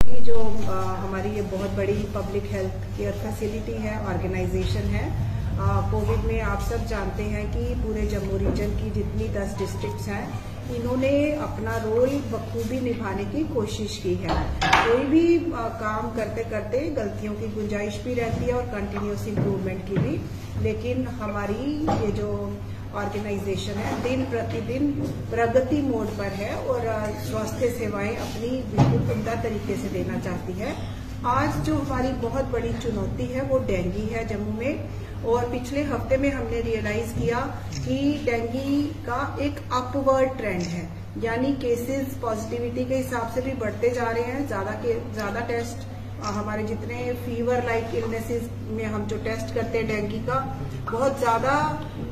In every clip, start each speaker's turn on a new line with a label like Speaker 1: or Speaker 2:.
Speaker 1: ये जो हमारी ये बहुत बड़ी पब्लिक हेल्थ केयर फैसिलिटी है, ऑर्गेनाइजेशन है। कोविड में आप सब जानते हैं कि पूरे जम्मू रीजन की जितनी 10 डिस्ट्रिक्ट्स हैं, इन्होंने अपना रोल बखूबी निभाने की कोशिश की है। कोई भी काम करते करते गलतियों की गुंजाइश भी रहती है और कंटिन्यूस इम्प्रूवमेंट की भी, लेकिन हमारी ये जो ऑर्गेनाइजेशन है दिन प्रतिदिन प्रगति मोड पर है और स्वास्थ्य सेवाएं अपनी बिल्कुल उम्दा तरीके से देना चाहती है। आज जो हमारी बहुत बड़ी चुनौती है वो डेंगू है जम्मू में, और पिछले हफ्ते में हमने रियलाइज किया कि डेंगू का एक अपवर्ड ट्रेंड है, यानी केसेस पॉजिटिविटी के हिसाब से भी बढ़ते जा रहे हैं। ज्यादा टेस्ट हमारे जितने फीवर लाइक इलनेसेस में हम जो टेस्ट करते हैं डेंगू का, बहुत ज्यादा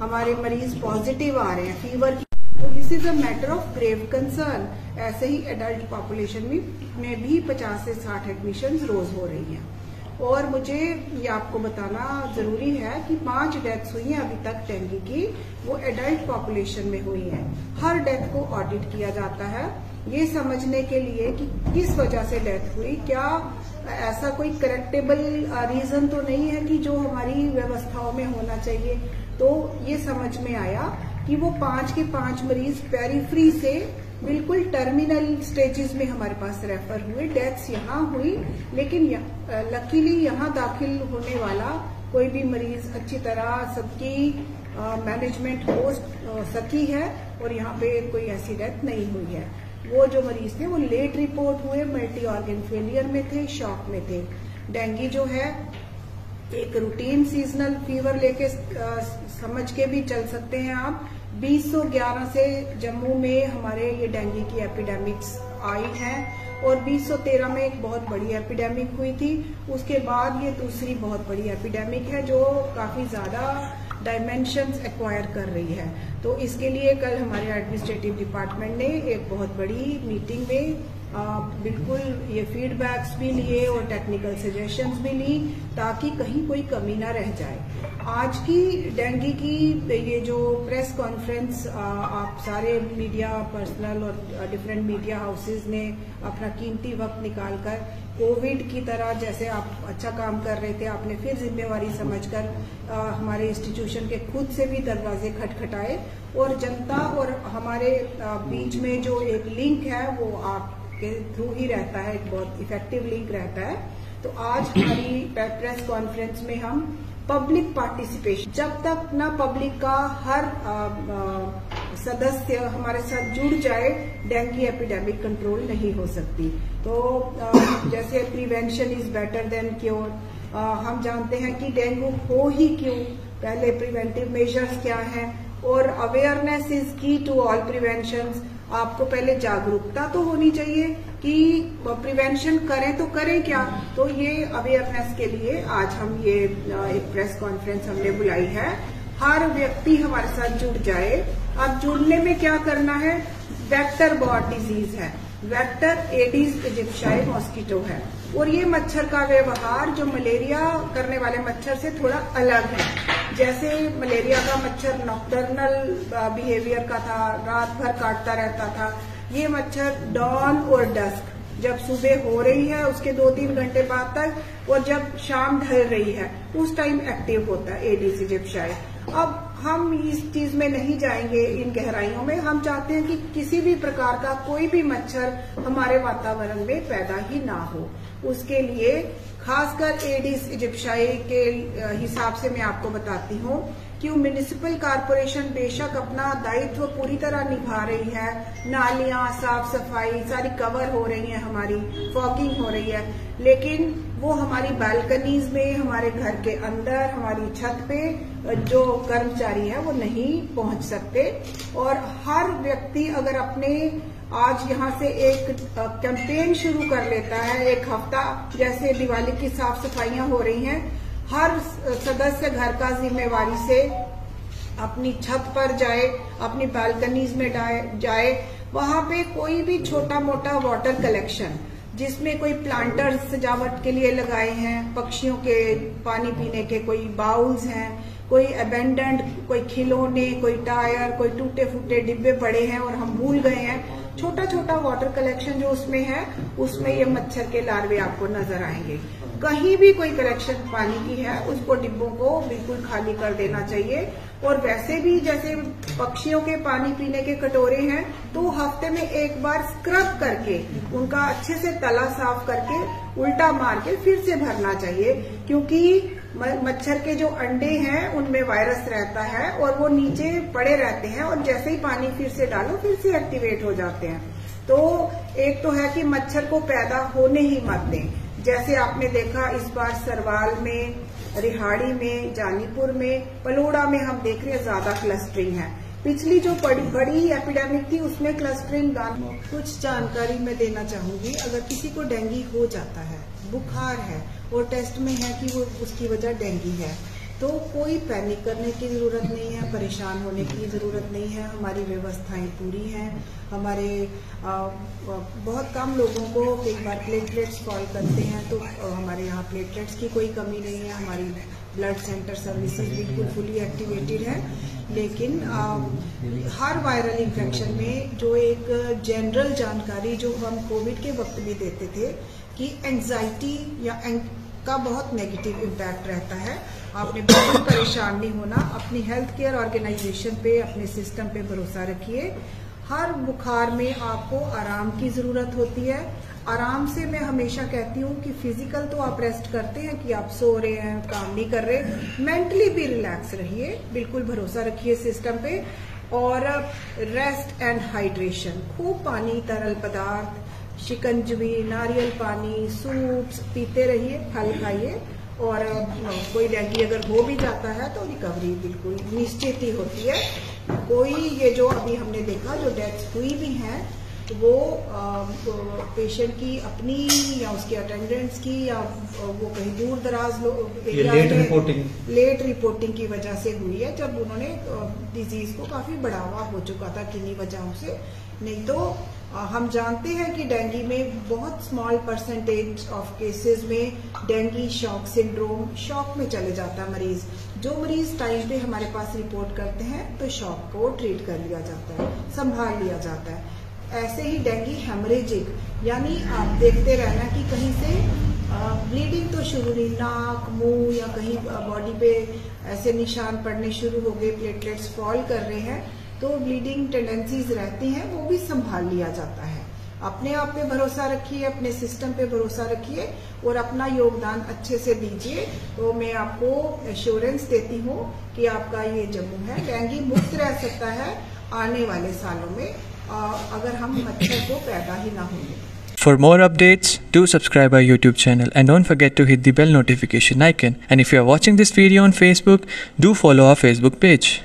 Speaker 1: हमारे मरीज पॉजिटिव आ रहे हैं फीवर की। तो this is a matter of grave concern. ऐसे ही एडल्ट पॉपुलेशन में भी 50 से 60 एडमिशंस रोज हो रही हैं। और मुझे ये आपको बताना जरूरी है कि 5 डेथ्स हुई हैं अभी तक डेंगू की, वो एडल्ट पॉपुलेशन में हुई हैं। हर डेथ को ऑडिट किया जाता है ये समझने के लिए कि किस वजह से डेथ हुई, क्या ऐसा कोई करेक्टेबल रीजन तो नहीं है कि जो हमारी व्यवस्थाओं में होना चाहिए। तो ये समझ में आया कि वो 5 के 5 मरीज पेरीफ्री से बिल्कुल टर्मिनल स्टेजेस में हमारे पास रेफर हुए। डेथ्स यहाँ हुई, लेकिन लकीली यहाँ दाखिल होने वाला कोई भी मरीज अच्छी तरह सबकी मैनेजमेंट हो सकी है और यहाँ पे कोई ऐसी डेथ नहीं हुई है। वो जो मरीज थे वो लेट रिपोर्ट हुए, मल्टी ऑर्गन फेलियर में थे, शॉक में थे। डेंगू जो है एक रूटीन सीजनल फीवर लेके समझ के भी चल सकते हैं आप। 2011 से जम्मू में हमारे ये डेंगू की एपिडेमिक्स आई हैं और 2013 में एक बहुत बड़ी एपिडेमिक हुई थी। उसके बाद ये दूसरी बहुत बड़ी एपिडेमिक है जो काफी ज्यादा डायमेंशंस एक्वायर कर रही है। तो इसके लिए कल हमारे एडमिनिस्ट्रेटिव डिपार्टमेंट ने एक बहुत बड़ी मीटिंग में बिल्कुल ये फीडबैक्स भी लिए और टेक्निकल सजेशंस भी ली ताकि कहीं कोई कमी ना रह जाए। आज की डेंगू की ये जो प्रेस कॉन्फ्रेंस आप सारे मीडिया पर्सनल और डिफरेंट मीडिया हाउसेज ने अपना कीमती वक्त निकालकर कोविड की तरह जैसे आप अच्छा काम कर रहे थे, आपने फिर जिम्मेवारी समझकर हमारे इंस्टीट्यूशन के खुद से भी दरवाजे खटखटाए और जनता और हमारे बीच में जो एक लिंक है वो आपके थ्रू ही रहता है, एक बहुत इफेक्टिव लिंक रहता है। तो आज हमारी प्रेस कॉन्फ्रेंस में हम पब्लिक पार्टिसिपेशन, जब तक ना पब्लिक का हर सदस्य हमारे साथ जुड़ जाए डेंगू एपिडेमिक कंट्रोल नहीं हो सकती। तो जैसे prevention is better than cure, हम जानते हैं कि डेंगू हो ही क्यों, पहले प्रिवेंटिव मेजर्स क्या हैं, और अवेयरनेस इज की टू ऑल प्रिवेंशंस। आपको पहले जागरूकता तो होनी चाहिए कि प्रिवेंशन करें तो करें क्या। तो ये अवेयरनेस के लिए आज हम ये एक प्रेस कॉन्फ्रेंस हमने बुलाई है। हर व्यक्ति हमारे साथ जुड़ जाए। अब जुड़ने में क्या करना है, वेक्टर बॉर्न डिजीज है, वेक्टर एडिस इजिप्शियाई मॉस्किटो है, और ये मच्छर का व्यवहार जो मलेरिया करने वाले मच्छर से थोड़ा अलग है। जैसे मलेरिया का मच्छर नॉक्टर्नल बिहेवियर का था, रात भर काटता रहता था, ये मच्छर डॉन और डस्क, जब सुबह हो रही है उसके 2-3 घंटे बाद तक और जब शाम ढल रही है उस टाइम एक्टिव होता है एडिस इजिप्शियाई। अब हम इस चीज में नहीं जाएंगे इन गहराइयों में। हम चाहते हैं कि किसी भी प्रकार का कोई भी मच्छर हमारे वातावरण में पैदा ही ना हो। उसके लिए खासकर एडिस इजिप्शियाई के हिसाब से मैं आपको बताती हूँ कि म्युनिसिपल कारपोरेशन बेशक अपना दायित्व पूरी तरह निभा रही है, नालियां साफ सफाई सारी कवर हो रही है, हमारी फॉगिंग हो रही है, लेकिन वो हमारी बालकनीज में, हमारे घर के अंदर, हमारी छत पे जो कर्मचारी है वो नहीं पहुंच सकते। और हर व्यक्ति अगर अपने आज यहाँ से एक कैंपेन शुरू कर लेता है, एक हफ्ता जैसे दिवाली की साफ सफाइयां हो रही हैं, हर सदस्य घर का जिम्मेवारी से अपनी छत पर जाए, अपनी बालकनीज में जाए, वहां पे कोई भी छोटा मोटा वाटर कलेक्शन जिसमें कोई प्लांटर्स सजावट के लिए लगाए हैं, पक्षियों के पानी पीने के कोई बाउल्स हैं, कोई अबेंडेंड कोई खिलौने, कोई टायर, कोई टूटे फूटे डिब्बे पड़े हैं और हम भूल गए हैं, छोटा छोटा वाटर कलेक्शन जो उसमें है, उसमें ये मच्छर के लार्वे आपको नजर आएंगे। कहीं भी कोई कलेक्शन पानी की है, उसको डिब्बों को बिल्कुल खाली कर देना चाहिए। और वैसे भी जैसे पक्षियों के पानी पीने के कटोरे हैं, तो हफ्ते में एक बार स्क्रब करके उनका अच्छे से तला साफ करके उल्टा मार के फिर से भरना चाहिए, क्योंकि मच्छर के जो अंडे हैं उनमें वायरस रहता है और वो नीचे पड़े रहते हैं, और जैसे ही पानी फिर से डालो फिर से एक्टिवेट हो जाते हैं। तो एक तो है कि मच्छर को पैदा होने ही मत दें। जैसे आपने देखा इस बार सरवाल में, रिहाड़ी में, जानीपुर में, पलोड़ा में हम देख रहे हैं ज्यादा क्लस्टरिंग है। पिछली जो बड़ी एपिडेमिक थी उसमें क्लस्टरिंग कुछ जानकारी मैं देना चाहूंगी। अगर किसी को डेंगू हो जाता है, बुखार है और टेस्ट में है कि वो उसकी वजह डेंगू है, तो कोई पैनिक करने की जरूरत नहीं है, परेशान होने की जरूरत नहीं है। हमारी व्यवस्थाएं पूरी हैं। हमारे बहुत कम लोगों को कई बार प्लेटलेट्स कॉल करते हैं, तो हमारे यहाँ प्लेटलेट्स की कोई कमी नहीं है। हमारी ब्लड सेंटर सर्विसेज बिल्कुल फुली एक्टिवेटेड है। लेकिन हर वायरल इन्फेक्शन में जो एक जनरल जानकारी जो हम कोविड के वक्त भी देते थे कि एंजाइटी या का बहुत नेगेटिव इम्पैक्ट रहता है। आपने बिल्कुल परेशान नहीं होना। अपनी हेल्थ केयर ऑर्गेनाइजेशन पे, अपने सिस्टम पे भरोसा रखिए। हर बुखार में आपको आराम की जरूरत होती है। आराम से मैं हमेशा कहती हूँ कि फिजिकल तो आप रेस्ट करते हैं कि आप सो रहे हैं, काम नहीं कर रहे, मेंटली भी रिलैक्स रहिए, बिल्कुल भरोसा रखिए सिस्टम पे। और रेस्ट एंड हाइड्रेशन, खूब पानी, तरल पदार्थ, शिकंजवी, नारियल पानी, सूप्स पीते रहिए, फल खाइए। और कोई डेंगू अगर हो भी जाता है तो रिकवरी बिल्कुल निश्चित ही होती है। कोई ये जो अभी हमने देखा जो डेथ्स हुई भी हैं, तो वो पेशेंट की अपनी या उसके अटेंडेंट्स की या वो कहीं दूर दराज लेट रिपोर्टिंग की वजह से हुई है, जब उन्होंने डिजीज को काफी बढ़ावा हो चुका था किन्हीं वजहों से। नहीं तो हम जानते हैं कि डेंगू में बहुत स्मॉल परसेंटेज ऑफ केसेस में डेंगू शॉक सिंड्रोम, शॉक में चले जाता है मरीज। जो मरीज टाइम पे हमारे पास रिपोर्ट करते हैं तो शॉक को ट्रीट कर लिया जाता है, संभाल लिया जाता है। ऐसे ही डेंगू हेमरेजिक, यानी आप देखते रहना कि कहीं से ब्लीडिंग तो शुरू नहीं, नाक, मुंह या कहीं बॉडी पे ऐसे निशान पड़ने शुरू हो गए, प्लेटलेट्स फॉल कर रहे हैं, तो ब्लीडिंग टेंडेंसीज रहती हैं, वो भी संभाल लिया जाता है। अपने आप पे भरोसा रखिए, अपने सिस्टम पे भरोसा रखिए और अपना योगदान अच्छे से दीजिए। तो मैं आपको एश्योरेंस देती हूँ कि आपका ये जम्मू है डेंगू मुक्त रह सकता है आने वाले सालों में, अगर हम मच्छर को पैदा ही ना होंगे।
Speaker 2: For more updates, do subscribe our YouTube channel and don't forget to hit the bell notification icon. And if you are watching this video on Facebook, do follow our Facebook page.